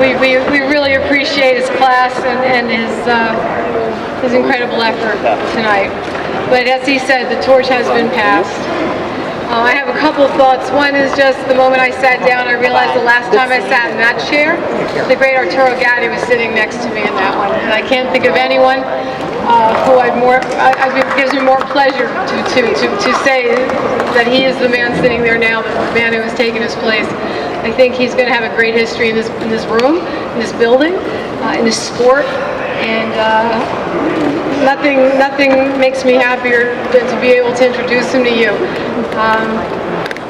we really appreciate his class and his incredible effort tonight. But as he said, the torch has been passed. I have a couple of thoughts. One is just the moment I sat down, I realized the last time I sat in that chair, the great Arturo Gatti was sitting next to me in that one. And I can't think of anyone who it gives me more pleasure to say that he is the man sitting there now, the man who has taken his place. I think he's going to have a great history in this room, in this building, in this sport, and nothing makes me happier than to be able to introduce him to you.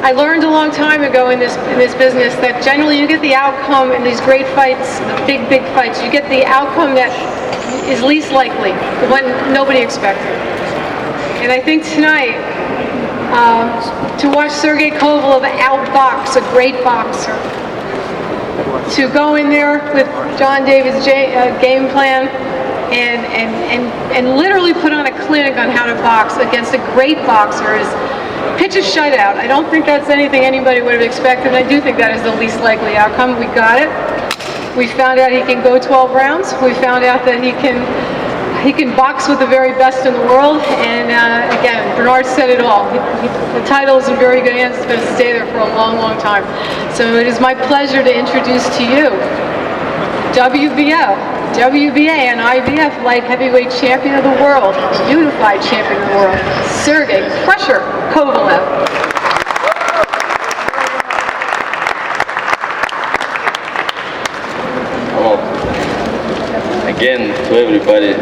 I learned a long time ago in this business that generally you get the outcome in these great fights, the big fights. You get the outcome that is least likely, the one nobody expected. And I think tonight, to watch Sergey Kovalev outbox a great boxer, to go in there with John David's game plan and literally put on a clinic on how to box against a great boxer is pitch a shutout. I don't think that's anything anybody would have expected, and I do think that is the least likely outcome. We got it. We found out he can go 12 rounds. We found out that he can box with the very best in the world, and again, Bernard said it all. The title is in very good hands. It's going to stay there for a long time. So it is my pleasure to introduce to you WBO, WBA, and IBF light heavyweight champion of the world, unified champion of the world, Sergey Crusher Kovalev. Hello. Again, to everybody,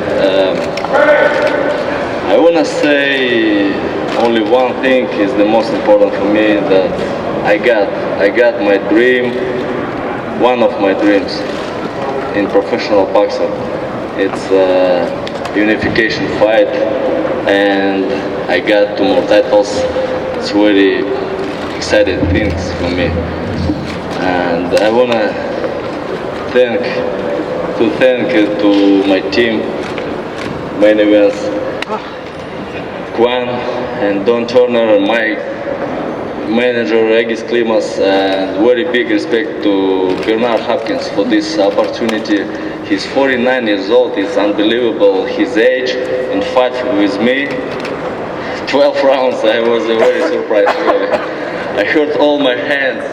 I want to say only one thing is the most important for me, that I got my dream, one of my dreams in professional boxing. It's a unification fight, and I got 2 more titles. It's really exciting things for me, and I wanna thank to my team, main events, Kwan and Don Turner, and my manager Regis Klimas, and very big respect to Bernard Hopkins for this opportunity. He's 49 years old. It's unbelievable his age, and fight with me 12 rounds. I was very surprised, really. I hurt all my hands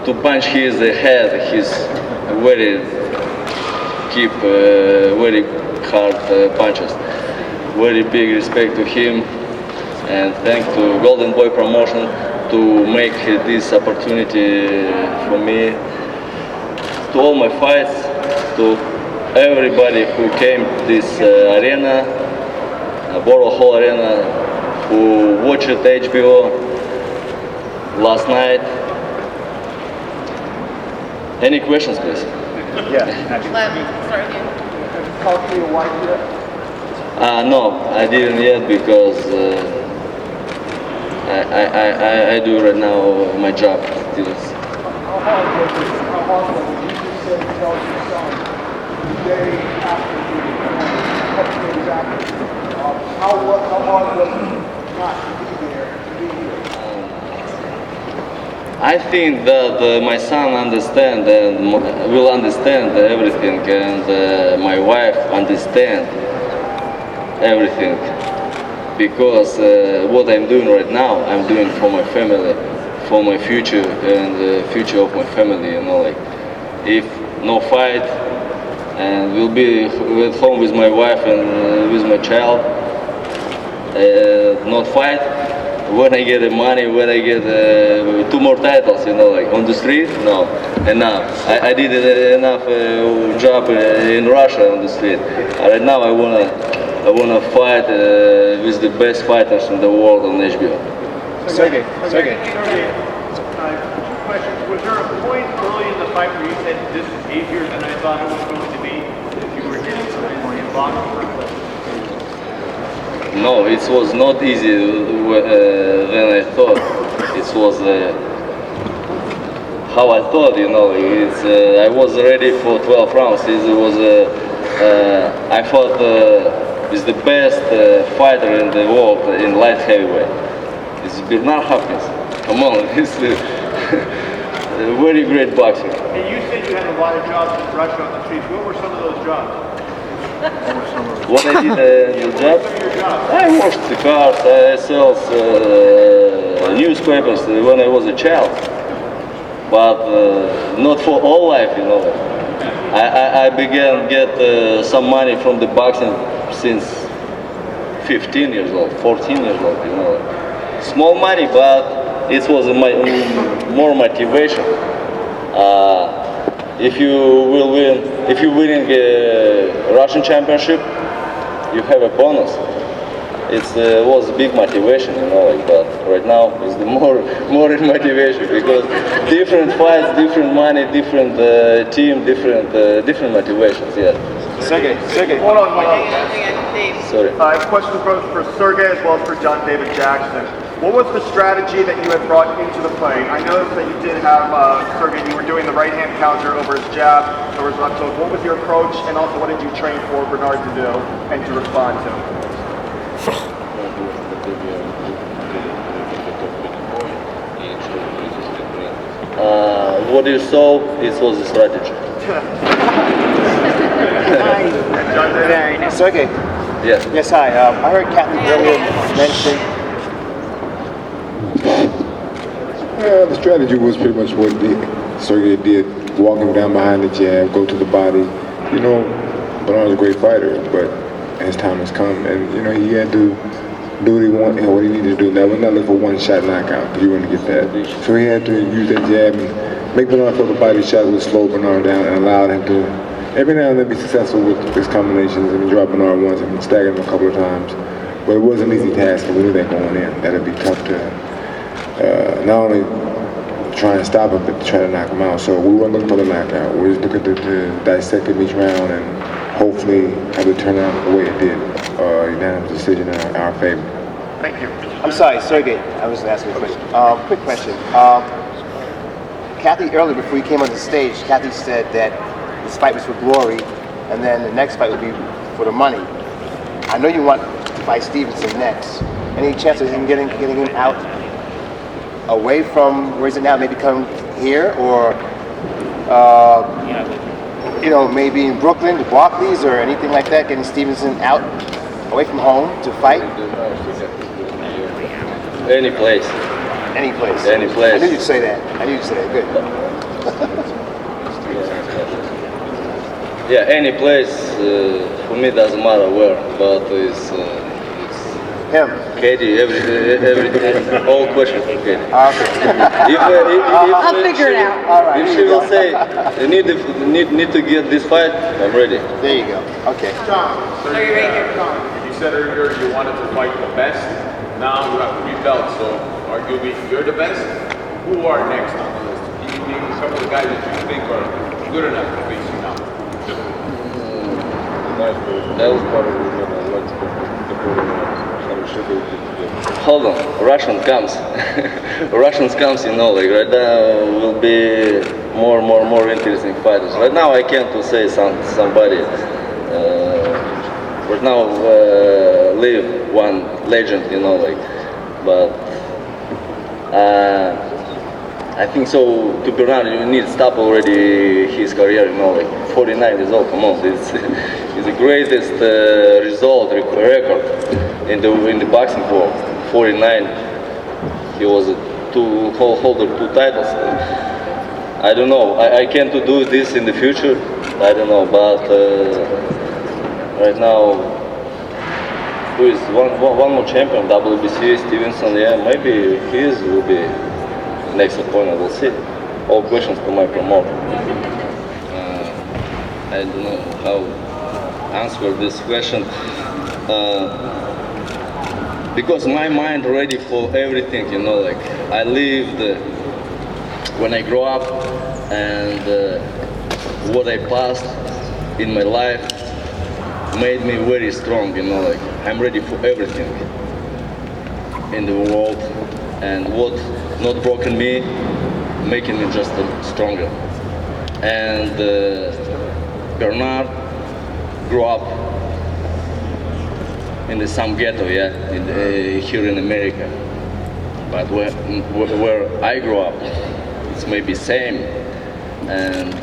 to punch his head. He's very very hard punches. Very big respect to him, and thanks to Golden Boy Promotion to make this opportunity for me, to all my fights, to everybody who came to this arena, Borough Hall Arena, who watched HBO last night. Any questions, please? Yeah, actually. Talk to your wife yet? No, I didn't yet, because I do right now my job. How hard was it? How hard was it? You just said tell your son the day after a couple days after. How hard was it not to be there, to be here? I think that my son understand and will understand everything, and my wife understand everything, because what I'm doing right now, I'm doing for my family, for my future and the future of my family. You know, like, if no fight, and we'll be at home with my wife and with my child, not fight. When I get the money, when I get 2 more titles, you know, like on the street, no, enough. I did enough job in Russia on the street. Right now, I wanna fight with the best fighters in the world on HBO. Sergey. Two questions. Was there a point early in the fight where you said, this is easier than I thought it was going to be? If you were hitting someone in boxing? No, it was not easy than I thought. It was how I thought, you know. I was ready for 12 rounds. It was I fought is the best fighter in the world in light heavyweight. It's Bernard Hopkins. Come on, he's a very great boxer. And you said you had a lot of jobs in Russia on the streets. What were some of those jobs? What I did in the job? What were your jobs? I washed the cars, I sell newspapers when I was a child. But not for all life, you know. I began get some money from the boxing since 15 years old, 14 years old, you know. Small money, but it was more motivation. If you will win, if you're winning a Russian championship, you have a bonus. It was a big motivation, you know, like, but right now it's the more motivation because different fights, different money, different team, different motivations. Yeah. Sergey, hold on. Sorry. I have a question for Sergey as well as for John David Jackson. What was the strategy that you had brought into the fight? I noticed that you did have, Sergey, you were doing the right-hand counter over his jab, over his left hook. What was your approach, and also what did you train for Bernard to do and to respond to? What you saw, it was a strategy. Very nice. Sergey, Yes. yes, hi. I heard Kathy earlier mention. The strategy was pretty much what Sergey did, walk him down behind the jab, go to the body. You know, Bernard's a great fighter, but his time has come, and you know he had to do what he wanted, what he needed to do. That was not look for one shot knockout, because you wouldn't get that. So he had to use that jab and make Bernard feel the body shot would slow Bernard down and allow him to every now and then be successful with his combinations. I mean, drop Bernard once and stagger him a couple of times, but it wasn't an easy task, and we knew that going in. That'd be tough to not only try and stop him, but to try to knock him out. So we weren't looking for the knockout. We were just looking to dissect him each round and hopefully have it turn out the way it did. Unanimous decision in our favor. Thank you. I'm sorry, Sergey. I was asking a question. Quick question. Kathy, earlier before you came on the stage, Kathy said that this fight was for glory, and then the next fight would be for the money. I know you want to fight Stevenson next. Any chance of him getting him out away from where he's at now? Maybe come here, or you know, maybe in Brooklyn, the Barclays, or anything like that. Getting Stevenson out away from home to fight. Any place. Any place. Any place. I knew you'd say that. Good. Yeah, any place. For me, doesn't matter where, but it's Him. Katie. Everything. All questions for Katie. Okay. I'll figure it out. All right. If she will say, you need to get this fight, I'm ready. There you go. Okay. John, Are you right here? You said earlier you wanted to fight the best. Now you have 3 belts, so arguably you're the best. Who are next on the list? Can you name some of the guys that you think are good enough to face you now? Hold on, Russian comes. Russians comes, you know, like right now will be more interesting fighters. Right now I can't to say somebody. Right now live one legend, you know, like, but I think so. To Bernard, you need to stop already his career, you know, like 49 years old. Come on, it's the greatest record in the boxing world. 49. He was holder 2 titles. I don't know. I can't do this in the future. I don't know, but right now, who is one more champion? WBC, Stevenson. Yeah, maybe will be next opponent. We'll see. All questions to my promoter. I don't know how to answer this question. Because my mind ready for everything, you know, like I lived when I grew up, and what I passed in my life made me very strong, you know, like I'm ready for everything in the world, and what not broken me, making me just stronger. And Bernard grew up in some ghetto, yeah, here in America. But where I grew up, it's maybe same, and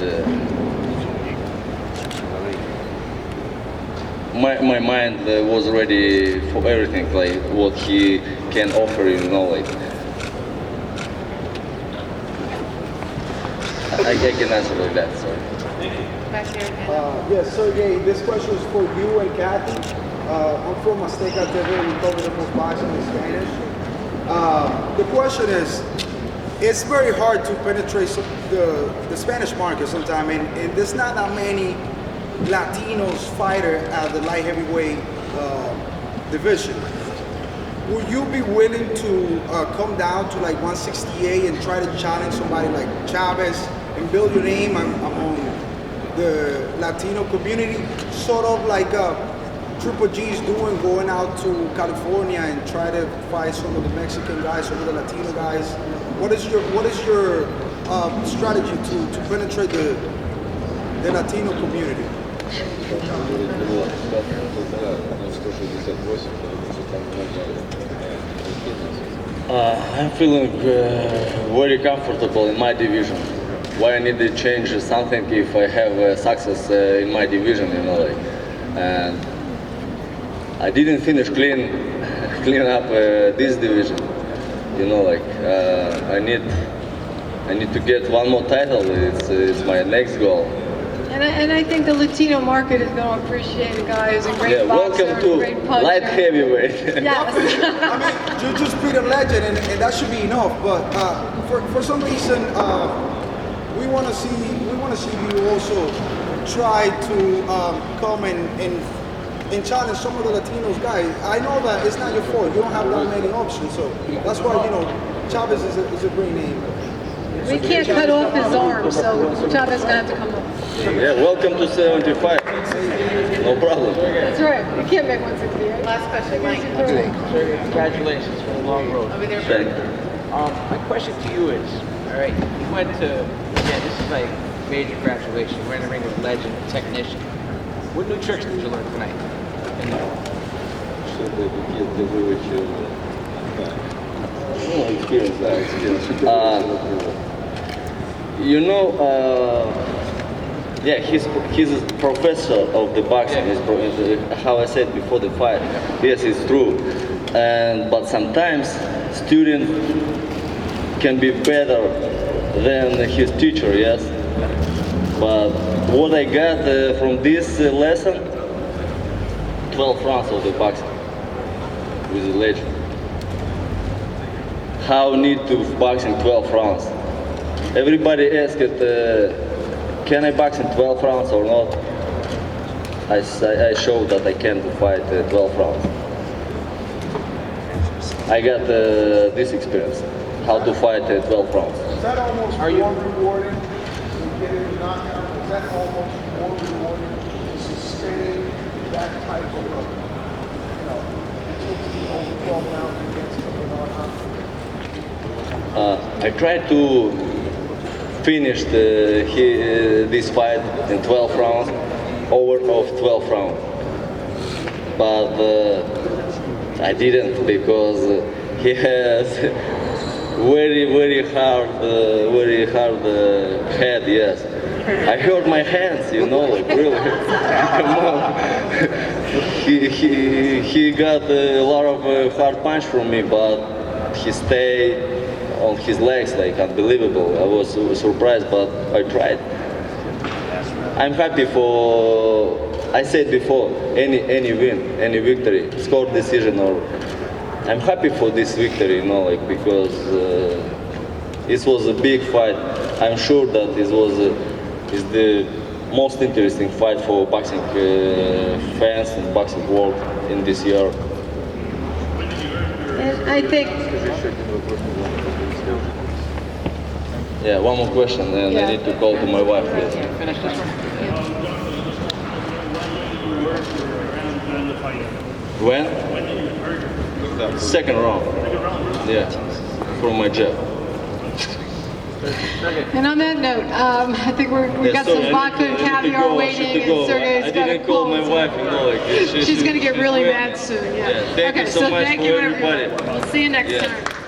my mind was ready for everything, like what he can offer, like. I can answer like that, sorry. Back here. Yes, Sergey, this question is for you and Kathy. I'm from Azteca TV, we cover the most boxing in Spanish. The question is, it's very hard to penetrate the Spanish market sometimes, and there's not that many Latinos fighter at the light heavyweight division. Would you be willing to come down to like 168 and try to challenge somebody like Chavez and build your name among the Latino community, sort of like Triple G's doing, going out to California and try to fight some of the Mexican guys, some of the Latino guys? What is your strategy to penetrate the Latino community? I'm feeling very comfortable in my division. Why I need to change something if I have success in my division, like. And I didn't finish clean up this division, like. I need to get one more title. It's my next goal. And I think the Latino market is going to appreciate a guy who's a great boxer, welcome to great puncher. light heavyweight. Yes. I mean, you just beat a legend, and that should be enough. But for some reason, we want to see you also try to come and challenge some of the Latinos guys. I know that it's not your fault. You don't have that many options, so that's why Chavez is a great name. We can't cut off his arm, so Chavez is going to have to come up. Yeah, welcome to 75. No problem. That's right. You can't make 168. Last question, Mike. Congratulations for the long road. Thank you. My question to you is, all right, you went to, again, this is like major congratulations. You were in the ring with a legend, a technician. What new tricks did you learn tonight? He's a professor of the boxing. How I said before the fight. Yes, it's true. But sometimes student can be better than his teacher. Yes. But what I got from this lesson, 12 rounds of the boxing with a legend. How need to box in 12 rounds? Everybody asked can I box in 12 rounds or not? I showed that I can fight 12 rounds. I got this experience, how to fight 12 rounds. Is that almost more rewarding than getting knocked out? Is that almost more rewarding to sustain that type of, intensity over 12 rounds against someone? I tried to finish this fight in 12 rounds, over of 12 rounds. But I didn't, because he has very hard head. Yes, I hurt my hands, like really. He got a lot of hard punch from me, but he stayed on his legs, like unbelievable. I was surprised, but I tried. I'm happy for, I said before, any win, any victory, score decision, or I'm happy for this victory, because it was a big fight. I'm sure that it was is the most interesting fight for boxing fans and boxing world in this year. And I think, yeah, one more question, and I need to call to my wife. Yes. Finish this one? When? Second round. Yeah, from my jab. and on that note, I think we got some vodka and caviar waiting, and Sergey's got a I didn't call my wife, She's going to get really mad soon, yeah. Thank you so much thank for you, everybody. everyone. We'll see you next time.